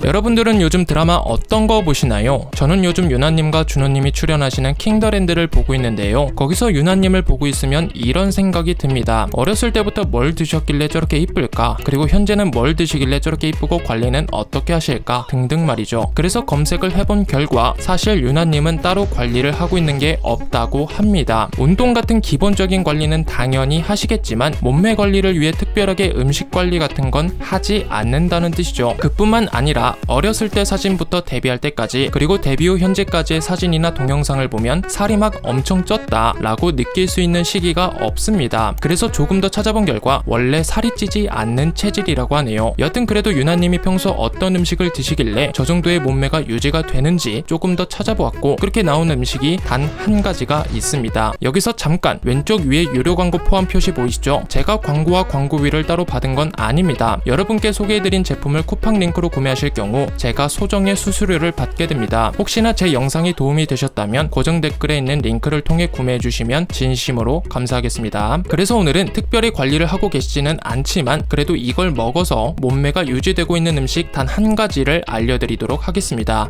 여러분들은 요즘 드라마 어떤 거 보시나요? 저는 요즘 유나님과 준호님이 출연하시는 킹더랜드를 보고 있는데요. 거기서 유나님을 보고 있으면 이런 생각이 듭니다. 어렸을 때부터 뭘 드셨길래 저렇게 이쁠까? 그리고 현재는 뭘 드시길래 저렇게 이쁘고 관리는 어떻게 하실까? 등등 말이죠. 그래서 검색을 해본 결과 사실 유나님은 따로 관리를 하고 있는 게 없다고 합니다. 운동 같은 기본적인 관리는 당연히 하시겠지만 몸매 관리를 위해 특별하게 음식 관리 같은 건 하지 않는다는 뜻이죠. 그뿐만 아니라 어렸을 때 사진부터 데뷔할 때까지 그리고 데뷔 후 현재까지의 사진이나 동영상을 보면 살이 막 엄청 쪘다 라고 느낄 수 있는 시기가 없습니다. 그래서 조금 더 찾아본 결과 원래 살이 찌지 않는 체질이라고 하네요. 여튼 그래도 유나님이 평소 어떤 음식을 드시길래 저 정도의 몸매가 유지가 되는지 조금 더 찾아보았고 그렇게 나온 음식이 단 한 가지가 있습니다. 여기서 잠깐 왼쪽 위에 유료 광고 포함 표시 보이시죠? 제가 광고와 광고비를 따로 받은 건 아닙니다. 여러분께 소개해드린 제품을 쿠팡 링크로 구매하실 경우 제가 소정의 수수료를 받게 됩니다. 혹시나 제 영상이 도움이 되셨다면 고정 댓글에 있는 링크를 통해 구매해주시면 진심으로 감사하겠습니다. 그래서 오늘은 특별히 관리를 하고 계시지는 않지만 그래도 이걸 먹어서 몸매가 유지되고 있는 음식 단 한 가지를 알려드리도록 하겠습니다.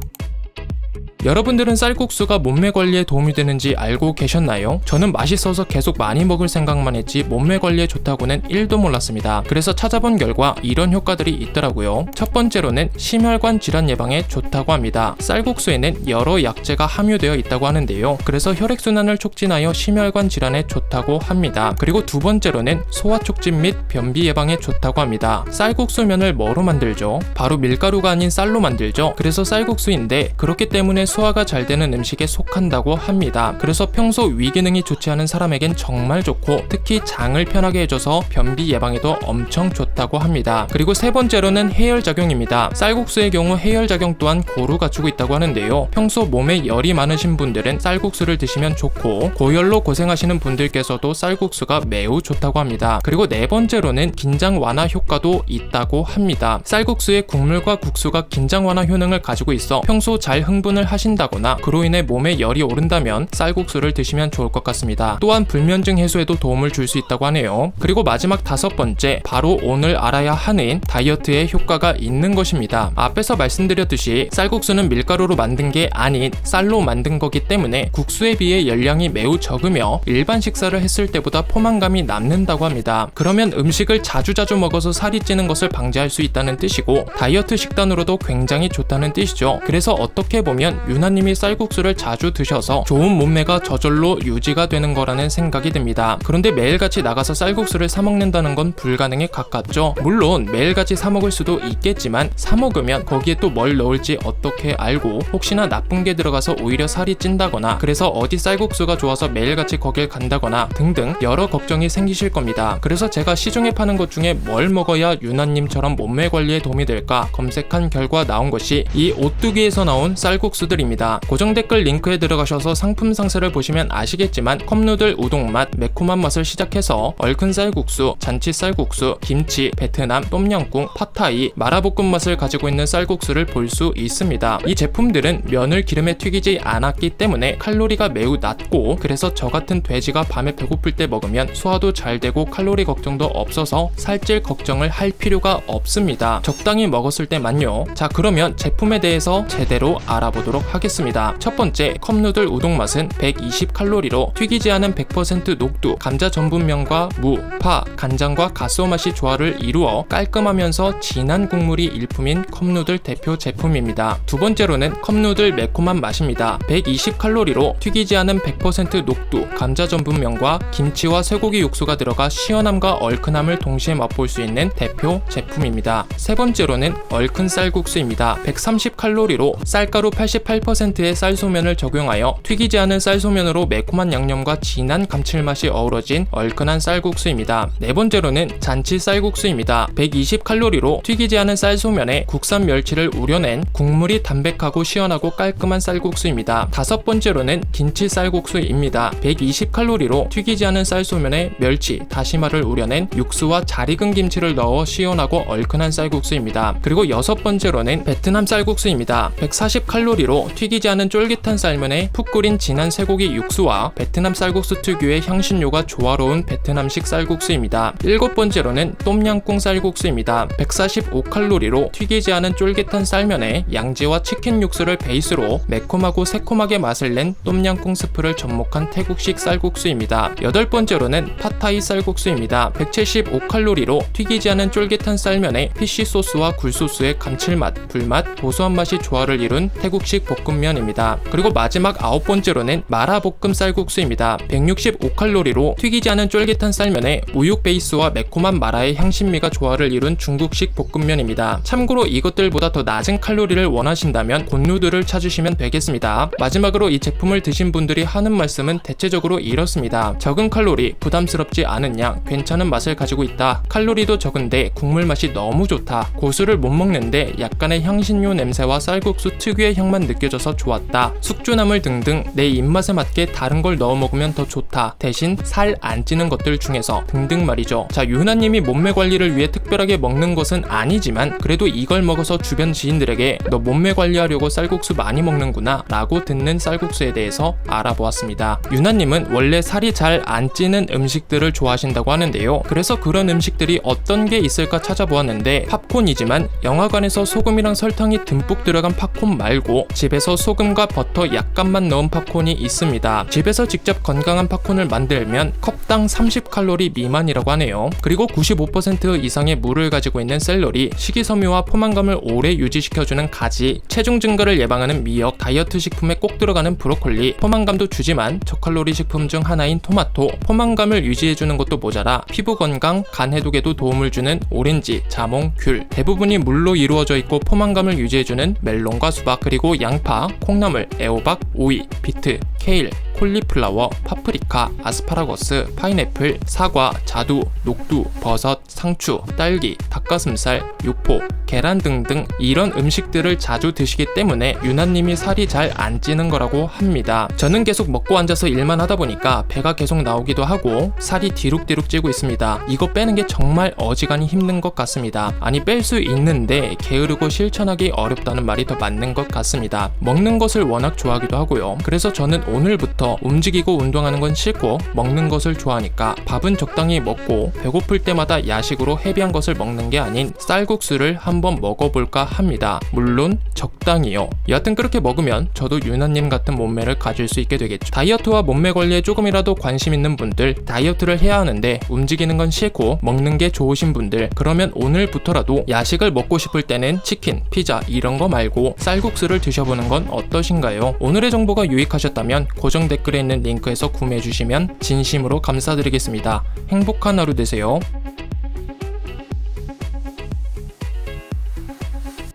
여러분들은 쌀국수가 몸매 관리에 도움이 되는지 알고 계셨나요? 저는 맛있어서 계속 많이 먹을 생각만 했지 몸매 관리에 좋다고는 1도 몰랐습니다. 그래서 찾아본 결과 이런 효과들이 있더라고요. 첫 번째로는 심혈관 질환 예방에 좋다고 합니다. 쌀국수에는 여러 약재가 함유되어 있다고 하는데요. 그래서 혈액순환을 촉진하여 심혈관 질환에 좋다고 합니다. 그리고 두 번째로는 소화 촉진 및 변비 예방에 좋다고 합니다. 쌀국수면을 뭐로 만들죠? 바로 밀가루가 아닌 쌀로 만들죠. 그래서 쌀국수인데 그렇기 때문에 소화가 잘 되는 음식에 속한다고 합니다. 그래서 평소 위기능이 좋지 않은 사람에겐 정말 좋고 특히 장을 편하게 해줘서 변비 예방에도 엄청 좋다고 합니다. 그리고 세 번째로는 해열작용입니다. 쌀국수의 경우 해열작용 또한 고루 갖추고 있다고 하는데요. 평소 몸에 열이 많으신 분들은 쌀국수를 드시면 좋고 고열로 고생하시는 분들께서도 쌀국수가 매우 좋다고 합니다. 그리고 네 번째로는 긴장 완화 효과도 있다고 합니다. 쌀국수의 국물과 국수가 긴장 완화 효능을 가지고 있어 평소 잘 흥분을 하신다거나 그로 인해 몸에 열이 오른다면 쌀국수를 드시면 좋을 것 같습니다. 또한 불면증 해소에도 도움을 줄 수 있다고 하네요. 그리고 마지막 다섯 번째, 바로 오늘 알아야 하는 다이어트에 효과가 있는 것입니다. 앞에서 말씀드렸듯이 쌀국수는 밀가루로 만든 게 아닌 쌀로 만든 거기 때문에 국수에 비해 열량이 매우 적으며 일반 식사를 했을 때보다 포만감이 남는다고 합니다. 그러면 음식을 자주자주 먹어서 살이 찌는 것을 방지할 수 있다는 뜻이고 다이어트 식단으로도 굉장히 좋다는 뜻이죠. 그래서 어떻게 보면 유나님이 쌀국수를 자주 드셔서 좋은 몸매가 저절로 유지가 되는 거라는 생각이 듭니다. 그런데 매일같이 나가서 쌀국수를 사 먹는다는 건 불가능에 가깝죠. 물론 매일같이 사 먹을 수도 있겠지만 사 먹으면 거기에 또 뭘 넣을지 어떻게 알고 혹시나 나쁜 게 들어가서 오히려 살이 찐다거나 그래서 어디 쌀국수가 좋아서 매일같이 거길 간다거나 등등 여러 걱정이 생기실 겁니다. 그래서 제가 시중에 파는 것 중에 뭘 먹어야 유나님처럼 몸매 관리에 도움이 될까 검색한 결과 나온 것이 이 오뚜기에서 나온 쌀국수들입니다. 고정 댓글 링크에 들어가셔서 상품 상세를 보시면 아시겠지만 컵누들 우동맛, 매콤한 맛을 시작해서 얼큰 쌀국수, 잔치 쌀국수, 김치, 베트남, 똠양꿍, 팟타이, 마라볶음 맛을 가지고 있는 쌀국수를 볼 수 있습니다. 이 제품들은 면을 기름에 튀기지 않았기 때문에 칼로리가 매우 낮고 그래서 저 같은 돼지가 밤에 배고플 때 먹으면 소화도 잘 되고 칼로리 걱정도 없어서 살찔 걱정을 할 필요가 없습니다. 적당히 먹었을 때만요. 자, 그러면 제품에 대해서 제대로 알아보도록 하겠습니다. 첫 번째, 컵누들 우동 맛은 120칼로리로 튀기지 않은 100% 녹두, 감자 전분면과 무, 파, 간장과 가스오 맛이 조화를 이루어 깔끔하면서 진한 국물이 일품인 컵누들 대표 제품입니다. 두 번째로는 컵누들 매콤한 맛입니다. 120칼로리로 튀기지 않은 100% 녹두, 감자 전분면과 김치와 쇠고기 육수가 들어가 시원함과 얼큰함을 동시에 맛볼 수 있는 대표 제품입니다. 세 번째로는 얼큰 쌀국수입니다. 130칼로리로 쌀가루 88%의 쌀소면을 적용하여 튀기지 않은 쌀소면으로 매콤한 양념과 진한 감칠맛이 어우러진 얼큰한 쌀국수입니다. 네 번째로는 잔치 쌀국수입니다. 120칼로리로 튀기지 않은 쌀소면에 국산 멸치를 우려낸 국물이 담백하고 시원하고 깔끔한 쌀국수입니다. 다섯 번째로는 김치 쌀국수입니다. 120칼로리로 튀기지 않은 쌀소면에 멸치, 다시마를 우려낸 육수와 잘 익은 김치를 넣어 시원하고 얼큰한 쌀국수입니다. 그리고 여섯 번째로는 베트남 쌀국수입니다. 140칼로리로 번째로 튀기지 않은 쫄깃한 쌀면에 푹 끓인 진한 쇠고기 육수와 베트남 쌀국수 특유의 향신료가 조화로운 베트남식 쌀국수입니다. 일곱 번째로는 똠양꿍 쌀국수입니다. 145칼로리로 튀기지 않은 쫄깃한 쌀면에 양지와 치킨 육수를 베이스로 매콤하고 새콤하게 맛을 낸 똠양꿍 스프를 접목한 태국식 쌀국수입니다. 여덟 번째로는 팟타이 쌀국수입니다. 175칼로리로 튀기지 않은 쫄깃한 쌀면에 피쉬 소스와 굴소스의 감칠맛, 불맛, 고소한 맛이 조화를 이룬 태국식 볶음면입니다. 그리고 마지막 아홉 번째로는 마라볶음 쌀국수입니다. 165칼로리로 튀기지 않은 쫄깃한 쌀면에 우육 베이스와 매콤한 마라의 향신미가 조화를 이룬 중국식 볶음면입니다. 참고로 이것들보다 더 낮은 칼로리를 원하신다면 곤누들을 찾으시면 되겠습니다. 마지막으로 이 제품을 드신 분들이 하는 말씀은 대체적으로 이렇습니다. 적은 칼로리, 부담스럽지 않은 양, 괜찮은 맛을 가지고 있다. 칼로리도 적은데 국물 맛이 너무 좋다. 고수를 못 먹는데 약간의 향신료 냄새와 쌀국수 특유의 향만 느껴져서 좋았다. 숙주나물 등등 내 입맛에 맞게 다른 걸 넣어 먹으면 더 좋다. 대신 살 안 찌는 것들 중에서 등등 말이죠. 자, 유나님이 몸매 관리를 위해 특별하게 먹는 것은 아니지만 그래도 이걸 먹어서 주변 지인들에게 너 몸매 관리하려고 쌀국수 많이 먹는구나 라고 듣는 쌀국수에 대해서 알아보았습니다. 유나님은 원래 살이 잘 안 찌는 음식들을 좋아하신다고 하는데요. 그래서 그런 음식들이 어떤 게 있을까 찾아보았는데 팝콘이지만 영화관에서 소금이랑 설탕이 듬뿍 들어간 팝콘 말고 집에서 소금과 버터 약간만 넣은 팝콘이 있습니다. 집에서 직접 건강한 팝콘을 만들면 컵당 30칼로리 미만이라고 하네요. 그리고 95% 이상의 물을 가지고 있는 샐러리, 식이섬유와 포만감을 오래 유지시켜주는 가지, 체중 증가를 예방하는 미역, 다이어트 식품에 꼭 들어가는 브로콜리, 포만감도 주지만 저칼로리 식품 중 하나인 토마토, 포만감을 유지해주는 것도 모자라 피부 건강, 간 해독에도 도움을 주는 오렌지, 자몽, 귤, 대부분이 물로 이루어져 있고 포만감을 유지해주는 멜론과 수박, 그리고 양파, 콩나물, 애호박, 오이, 비트, 케일, 콜리플라워, 파프리카, 아스파라거스, 파인애플, 사과, 자두, 녹두, 버섯, 상추, 딸기, 닭가슴살, 육포, 계란 등등 이런 음식들을 자주 드시기 때문에 유나님이 살이 잘 안 찌는 거라고 합니다. 저는 계속 먹고 앉아서 일만 하다 보니까 배가 계속 나오기도 하고 살이 뒤룩뒤룩 찌고 있습니다. 이거 빼는 게 정말 어지간히 힘든 것 같습니다. 아니, 뺄 수 있는데 게으르고 실천하기 어렵다는 말이 더 맞는 것 같습니다. 먹는 것을 워낙 좋아하기도 하고요. 그래서 저는 오늘부터 움직이고 운동하는 건 싫고 먹는 것을 좋아하니까 밥은 적당히 먹고 배고플 때마다 야식으로 헤비한 것을 먹는 게 아닌 쌀국수를 한번 먹어볼까 합니다. 물론 적당히요. 여하튼 그렇게 먹으면 저도 유나님 같은 몸매를 가질 수 있게 되겠죠. 다이어트와 몸매 관리에 조금이라도 관심 있는 분들, 다이어트를 해야 하는데 움직이는 건 싫고 먹는 게 좋으신 분들, 그러면 오늘부터라도 야식을 먹고 싶을 때는 치킨, 피자 이런 거 말고 쌀국수를 드셔보는 건 어떠신가요? 오늘의 정보가 유익하셨다면 고정 댓글에 있는 링크에서 구매해주시면 진심으로 감사드리겠습니다. 행복한 하루 되세요.